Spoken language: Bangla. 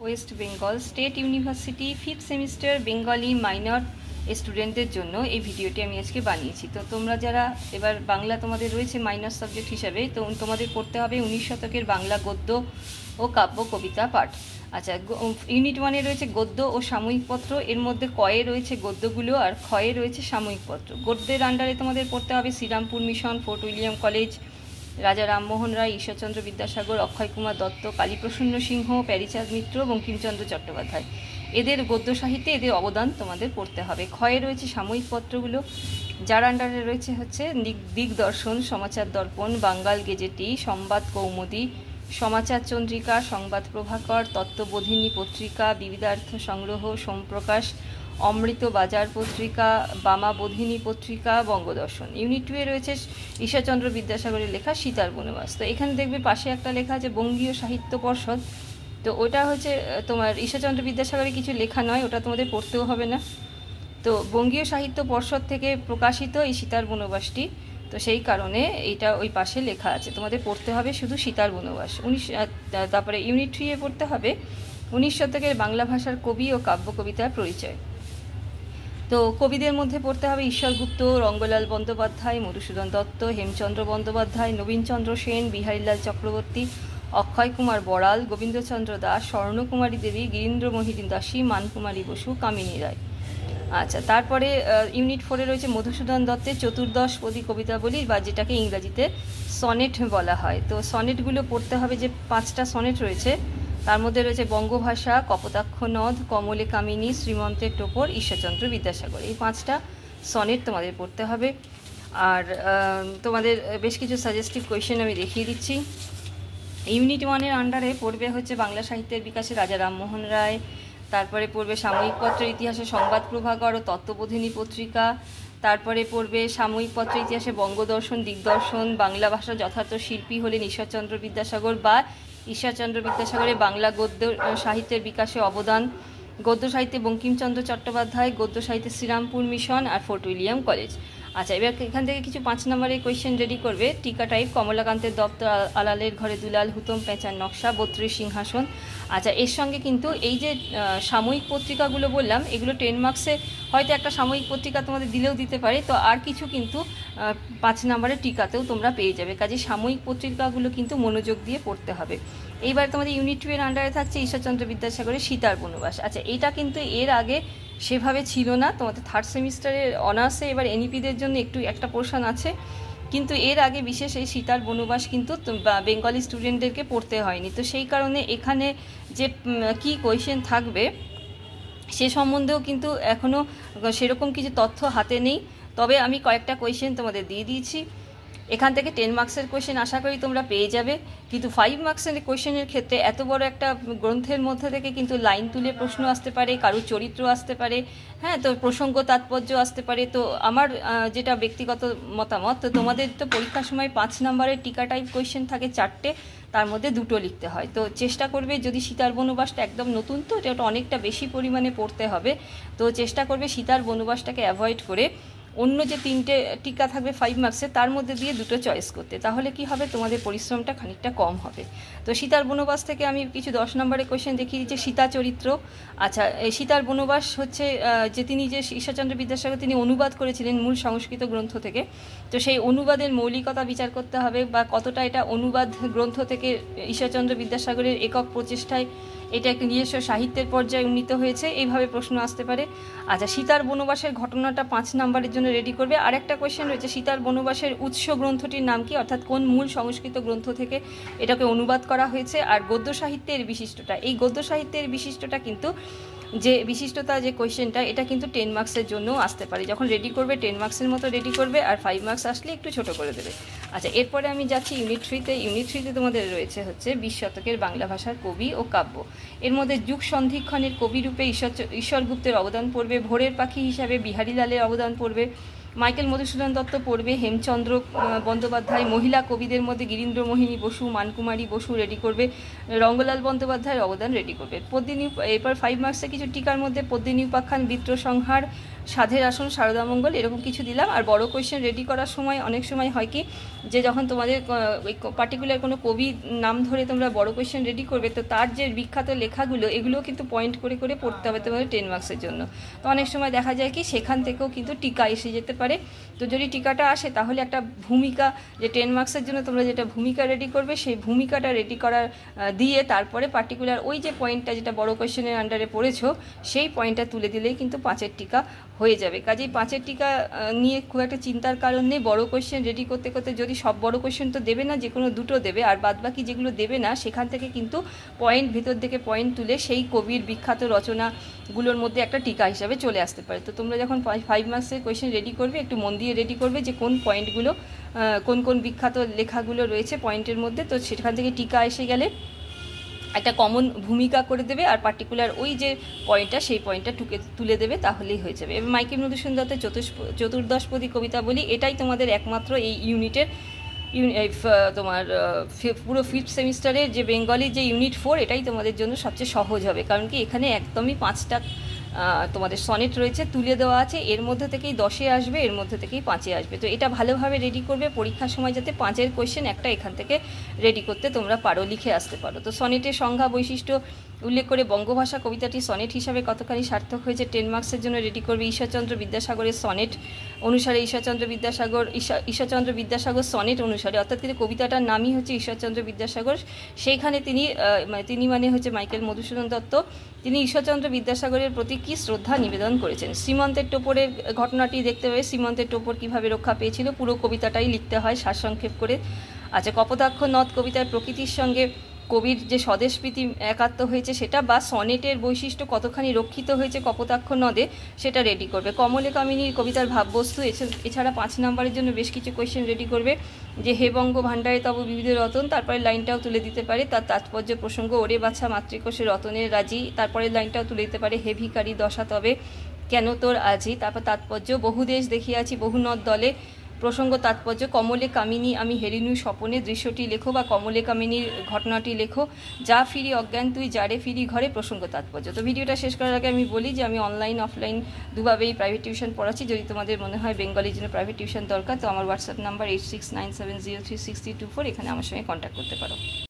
West Bengal state university 5th semester Bengali minor স্টুডেন্টদের জন্য এই ভিডিওটি আমি আজকে বানিয়েছি। তো তোমরা যারা এবার বাংলা তোমাদের রয়েছে মাইনর সাবজেক্ট হিসাবে, তো তোমাদের পড়তে হবে 19 শতকের বাংলা গদ্য ও কাব্য কবিতা পাঠ। আচ্ছা, ইউনিট 1-এ রয়েছে গদ্য ও সাময়িক পত্র, এর মধ্যে কয়ে রয়েছে গদ্যগুলো আর খয়ে রয়েছে সাময়িক পত্র। গদ্যের আন্ডারে তোমাদের পড়তে হবে Serampore mission, Fort William College, Raja Rammohan রায়, ঈশ্বরচন্দ্র বিদ্যাসাগর, অক্ষয় কুমার দত্ত, কালীপ্রসন্ন সিংহ, প্যারীচাঁদ মিত্র, বঙ্কিমচন্দ্র চট্টোপাধ্যায়। এদের গদ্য সাহিত্যে এদের অবদান তোমাদের পড়তে হবে। ক্ষয়ে রয়েছে সাময়িক পত্রগুলো, যার আন্ডারে রয়েছে হচ্ছে দিগদর্শন, সমাচার দর্পণ, বাঙ্গাল গেজেটি, সংবাদ কৌমুদী, সমাচার চন্দ্রিকা, সংবাদ প্রভাকর, তত্ত্ববোধিনী পত্রিকা, বিবিধার্থ সংগ্রহ, সোমপ্রকাশ, অমৃত বাজার পত্রিকা, বামাবোধিনী পত্রিকা, বঙ্গদর্শন। ইউনিট 2-এ রয়েছে ঈশ্বরচন্দ্র বিদ্যাসাগরের লেখা সীতার বনবাস। তো এখানে দেখবে পাশে একটা লেখা আছে বঙ্গীয় সাহিত্য পর্ষদ। তো ওটা হচ্ছে তোমার ঈশ্বরচন্দ্র বিদ্যাসাগরের কিছু লেখা নয়, ওটা তোমাদের পড়তেও হবে না। তো বঙ্গীয় সাহিত্য পর্ষদ থেকে প্রকাশিত এই সীতার বনবাসটি, তো সেই কারণে এইটা ওই পাশে লেখা আছে। তোমাদের পড়তে হবে শুধু সীতার বনবাস। তারপরে ইউনিট 3-এ পড়তে হবে 19 শতকের বাংলা ভাষার কবি ও কাব্য কবিতার পরিচয়। তো কবিদের মধ্যে পড়তে হবে ঈশ্বর গুপ্ত, রঙ্গলাল বন্দ্যোপাধ্যায়, মধুসূদন দত্ত, হেমচন্দ্র বন্দ্যোপাধ্যায়, নবীনচন্দ্র সেন, বিহারীলাল চক্রবর্তী, অক্ষয় কুমার বড়াল, গোবিন্দচন্দ্র দাস, স্বর্ণকুমারী দেবী, গিরীন্দ্রমোহিনী দাসী, মানকুমারী বসু, কামিনী রায়। আচ্ছা, তারপরে ইউনিট 4-এ রয়েছে মধুসূদন দত্তের চতুর্দশ পদী কবিতাবলী, বা যেটাকে ইংরাজিতে সনেট বলা হয়। তো সনেটগুলো পড়তে হবে, যে 5টা সনেট রয়েছে তার মধ্যে রয়েছে বঙ্গভাষা, কপোতাক্ষ নদ, কমলে কামিনী, শ্রীমন্তের টোপর, ঈশ্বরচন্দ্র বিদ্যাসাগর। এই 5টা সনেট তোমাদের পড়তে হবে। আর তোমাদের বেশ কিছু সাজেস্টিভ কোয়েশ্চেন আমি দেখিয়ে দিচ্ছি। ইউনিট 1-এর আন্ডারে পড়বে হচ্ছে বাংলা সাহিত্যের বিকাশে রাজা রামমোহন রায়, তারপরে পড়বে সাময়িক পত্রের ইতিহাসে সংবাদ প্রভাকর ও তত্ত্ববোধিনী পত্রিকা, তারপরে পড়বে সাময়িক পত্রের ইতিহাসে বঙ্গদর্শন, দিগদর্শন, বাংলা ভাষার যথার্থ শিল্পী হলেন ঈশ্বরচন্দ্র বিদ্যাসাগর, বা ঈশ্বরচন্দ্র বিদ্যাসাগরের বাংলা গদ্য সাহিত্যের বিকাশে অবদান, গদ্য সাহিত্যে বঙ্কিমচন্দ্র চট্টোপাধ্যায়, গদ্য সাহিত্যে শ্রীরামপুর মিশন আর ফোর্ট উইলিয়াম কলেজ। আচ্ছা, এবার এখান থেকে কিছু 5 নম্বরের কোয়েশ্চেন রেডি করবে। টিকা টাইপ, কমলাকান্তের দপ্তর, আলালের ঘরে দুলাল, হুতম পেঁচার নকশা, 32 সিংহাসন। আচ্ছা, এর সঙ্গে কিন্তু এই যে সাময়িক পত্রিকাগুলো বললাম, এগুলো 10 মার্কসে হয়তো একটা সাময়িক পত্রিকা তোমাদের দিলেও দিতে পারে, তো আর কিছু কিন্তু 5 নম্বরের টিকাতেও তোমরা পেয়ে যাবে। কাজে সাময়িক পত্রিকাগুলো কিন্তু মনোযোগ দিয়ে পড়তে হবে। এইবার তোমাদের ইউনিট 2-এর আন্ডারে থাকছে ঈশ্বরচন্দ্র বিদ্যাসাগরের সীতার বনবাস। আচ্ছা, এটা কিন্তু এর আগে সেভাবে ছিল না। তোমাদের 3rd সেমিস্টারের অনার্সে এবার এনইপিদের জন্য একটা পোর্শন আছে, কিন্তু এর আগে বিশেষ এই সীতার বনবাস কিন্তু বেঙ্গলি স্টুডেন্টদেরকে পড়তে হয়নি। তো সেই কারণে এখানে যে কি কোয়েশ্চেন থাকবে সে সম্বন্ধেও কিন্তু এখনও সেরকম কিছু তথ্য হাতে নেই। তবে আমি কয়েকটা কোয়েশ্চেন তোমাদের দিয়ে দিয়েছি। এখান থেকে 10 মার্কসের কোয়েশ্চেন আশা করি তোমরা পেয়ে যাবে, কিন্তু 5 মার্কসের কোয়েশ্চেনের ক্ষেত্রে এত বড় একটা গ্রন্থের মধ্যে থেকে কিন্তু লাইন তুলে প্রশ্ন আসতে পারে, কারুর চরিত্র আসতে পারে, হ্যাঁ, তো প্রসঙ্গ তাৎপর্য আসতে পারে। তো আমার যেটা ব্যক্তিগত মতামত, তো তোমাদের তো পরীক্ষার সময় 5 নম্বরের টিকা টাইপ কোয়েশ্চেন থাকে 4টে, তার মধ্যে 2টো লিখতে হয়। তো চেষ্টা করবে, যদি সীতার বনবাসটা একদম নতুন, তো এটা অনেকটা বেশি পরিমাণে পড়তে হবে, তো চেষ্টা করবে সীতার বনবাসটাকে অ্যাভয়েড করে অন্য যে 3টে টিকা থাকবে 5 মার্কসের, তার মধ্যে দিয়ে 2টো চয়েস করতে। তাহলে কি হবে, তোমাদের পরিশ্রমটা খানিকটা কম হবে। তো সীতার বনবাস থেকে আমি কিছু 10 নম্বরের কোয়েশ্চেন দেখিয়ে দিচ্ছি। সীতা চরিত্র। আচ্ছা, এই সীতার বনবাস হচ্ছে যে তিনি যে ঈশ্বরচন্দ্র বিদ্যাসাগর তিনি অনুবাদ করেছিলেন মূল সংস্কৃত গ্রন্থ থেকে, তো সেই অনুবাদের মৌলিকতা বিচার করতে হবে, বা কতটা এটা অনুবাদ গ্রন্থ থেকে ঈশ্বরচন্দ্র বিদ্যাসাগরের একক প্রচেষ্টায় এটা একটা নিজস্ব সাহিত্যের পর্যায়ে উন্নীত হয়েছে, এইভাবে প্রশ্ন আসতে পারে। আচ্ছা, সীতার বনবাসের ঘটনাটা 5 নম্বরের জন্য রেডি করবে। আরেকটা কোয়েশ্চেন রয়েছে, সীতার বনবাসের উৎস গ্রন্থটির নাম কি, অর্থাৎ কোন মূল সংস্কৃত গ্রন্থ থেকে এটাকে অনুবাদ করা হয়েছে। আর গদ্য সাহিত্যের বিশিষ্টতা, এই গদ্য সাহিত্যের বিশিষ্টতা কিন্তু যে বিশিষ্টতা যে কোয়েশ্চেনটা, এটা কিন্তু 10 মার্কসের জন্য আসতে পারে। যখন রেডি করবে 10 মার্কসের মতো রেডি করবে, আর 5 মার্কস আসলে একটু ছোট করে দেবে। আচ্ছা, এরপরে আমি যাচ্ছি ইউনিট 3-তে। ইউনিট 3-তে তোমাদের রয়েছে হচ্ছে 20 শতকের বাংলা ভাষার কবি ও কাব্য। এর মধ্যে যুগ সন্ধিক্ষণের কবি রূপে ঈশ্বর গুপ্তের অবদান পড়বে, ভোরের পাখি হিসাবে বিহারীলালের অবদান পড়বে, মাইকেল মধুসূদন দত্ত পড়বে, হেমচন্দ্র বন্দ্যোপাধ্যায়, মহিলা কবিদের মধ্যে গিরীন্দ্রমোহিনী বসু, মানকুমারী বসু রেডি করবে, রঙ্গলাল বন্দ্যোপাধ্যায়ের অবদান রেডি করবে। পদ্মিনী, এরপর 5 মার্কসে কিছু টিকার মধ্যে পদ্মিনী উপাখ্যান, বিত্রসংহার, সাধের আসন, শারদামঙ্গল, এরকম কিছু দিলাম। আর বড় কোয়েশ্চেন রেডি করার সময় অনেক সময় হয় কি, যে যখন তোমাদের ওই পার্টিকুলার কোনো কবি নাম ধরে তোমরা বড় কোয়েশ্চেন রেডি করবে, তো তার যে বিখ্যাত লেখাগুলো এগুলোও কিন্তু পয়েন্ট করে করে পড়তে হবে তোমাদের 10 মার্কসের জন্য। তো অনেক সময় দেখা যায় কি সেখান থেকেও কিন্তু টিকা এসে যেতে পারে। তো যদি টিকাটা আসে তাহলে একটা ভূমিকা, যে 10 মার্কসের জন্য তোমরা যেটা ভূমিকা রেডি করবে সেই ভূমিকাটা রেডি করার দিয়ে তারপরে পার্টিকুলার ওই যে পয়েন্টটা যেটা বড় কোয়েশ্চেনের আন্ডারে পড়েছো সেই পয়েন্টটা তুলে দিলেই কিন্তু 5-এর টিকা হয়ে যাবে। কাজেই 5-এর টিকা নিয়ে খুব একটা চিন্তার কারণ নেই। বড় কোয়েশ্চেন রেডি করতে করতে যদি সব বড় কোয়েশ্চেন তো দেবে না, যে কোনো দুটো দেবে, আর বাদবাকি যেগুলো দেবে না সেখান থেকে কিন্তু পয়েন্ট ভিতর থেকে পয়েন্ট তুলে সেই কবির বিখ্যাত রচনাগুলোর মধ্যে একটা টিকা হিসাবে চলে আসতে পারে। তো তোমরা যখন 5 মার্কসের কোয়েশ্চেন রেডি করবে একটু মন দিয়ে রেডি করবে যে কোন পয়েন্টগুলো কোন কোন বিখ্যাত লেখাগুলো রয়েছে পয়েন্টের মধ্যে, তো সেখান থেকে টিকা এসে গেলে একটা কমন ভূমিকা করে দেবে আর পার্টিকুলার ওই যে পয়েন্টটা সেই পয়েন্টটা তুলে দেবে, তাহলেই হয়ে যাবে। এবার মাইকেল মধুসূদন দত্তের চতুর্দশপদী কবিতা বলি, এটাই তোমাদের একমাত্র এই ইউনিটের তোমার পুরো 5th সেমিস্টারের যে বেঙ্গলির যে ইউনিট 4 এটাই তোমাদের জন্য সবচেয়ে সহজ হবে। কারণ কি এখানে একদমই 5টা তোমাদের সনেট রয়েছে, তুলে দেওয়া আছে, এর মধ্যে থেকেই 10-এ আসবে, এর মধ্যে থেকেই 5-এ আসবে। তো এটা ভালোভাবে রেডি করবে পরীক্ষার সময় যাতে 5-এর কোয়েশ্চেন একটা এখান থেকে রেডি করতে তোমরা পারো, লিখে আসতে পারো। তো সনেটের সংজ্ঞা বৈশিষ্ট্য উল্লেখ করে বঙ্গভাষা কবিতাটি সনেট হিসাবে কতখানি সার্থক হয়েছে 10 মার্কসের জন্য রেডি করবে। ঈশ্বরচন্দ্র বিদ্যাসাগরের সনেট অনুসারে ঈশ্বরচন্দ্র বিদ্যাসাগর সনেট অনুসারে, অর্থাৎ কিন্তু কবিতাটার নামই হচ্ছে ঈশ্বরচন্দ্র বিদ্যাসাগর, সেইখানে তিনি মানে হচ্ছে মাইকেল মধুসূদন দত্ত, তিনি ঈশ্বরচন্দ্র বিদ্যাসাগরের প্রতি কী শ্রদ্ধা নিবেদন করেছেন। শ্রীমন্তের টোপরের ঘটনাটি দেখতে পাবে, শ্রীমন্তের টোপর কীভাবে রক্ষা পেয়েছিল, পুরো কবিতাটাই লিখতে হয় সারসংক্ষেপ করে। আচ্ছা, কপোতাক্ষ নদ কবিতার প্রকৃতির সঙ্গে কবির যে স্বদেশপ্রীতি একাত্ম হয়েছে সেটা, বা সনেটের বৈশিষ্ট্য কতখানি রক্ষিত হয়েছে কপোতাক্ষ নদে, সেটা রেডি করবে। কমলে কামিনীর কবিতার ভাববস্তু, এছাড়া 5 নম্বরের জন্য বেশ কিছু কোয়েশ্চেন রেডি করবে, যে হে বঙ্গ ভাণ্ডারে তব বিবিধ রতন, তারপরে লাইনটাও তুলে দিতে পারে তার তাৎপর্য প্রসঙ্গ, ওরে বাছা মাতৃকোষে রতনের রাজি, তারপরে লাইনটাও তুলে দিতে পারে হে ভিখারি দশা তবে কেন তোর আজি, তারপর তাৎপর্য বহু দেশ দেখিয়াছি বহু নদ দলে, প্রসঙ্গ তাৎপর্য কমলে কামিনী আমি হেরিনু স্বপনে, দৃশ্যটি লেখো বা কমলে কামিনীর ঘটনাটি লেখো, যা ফিরি অজ্ঞান তুই যারে ফিরি ঘরে, প্রসঙ্গ তাৎপর্য। তো ভিডিওটা শেষ করার আগে আমি বলি যে আমি অনলাইন অফলাইন দুভাবেই প্রাইভেট টিউশন পড়াচ্ছি। যদি তোমাদের মনে হয় বেঙ্গলির জন্য প্রাইভেট টিউশন দরকার, তো আমার হোয়াটসঅ্যাপ নাম্বার 8697036324, এখানে আমার সঙ্গে কন্ট্যাক্ট করতে পারো।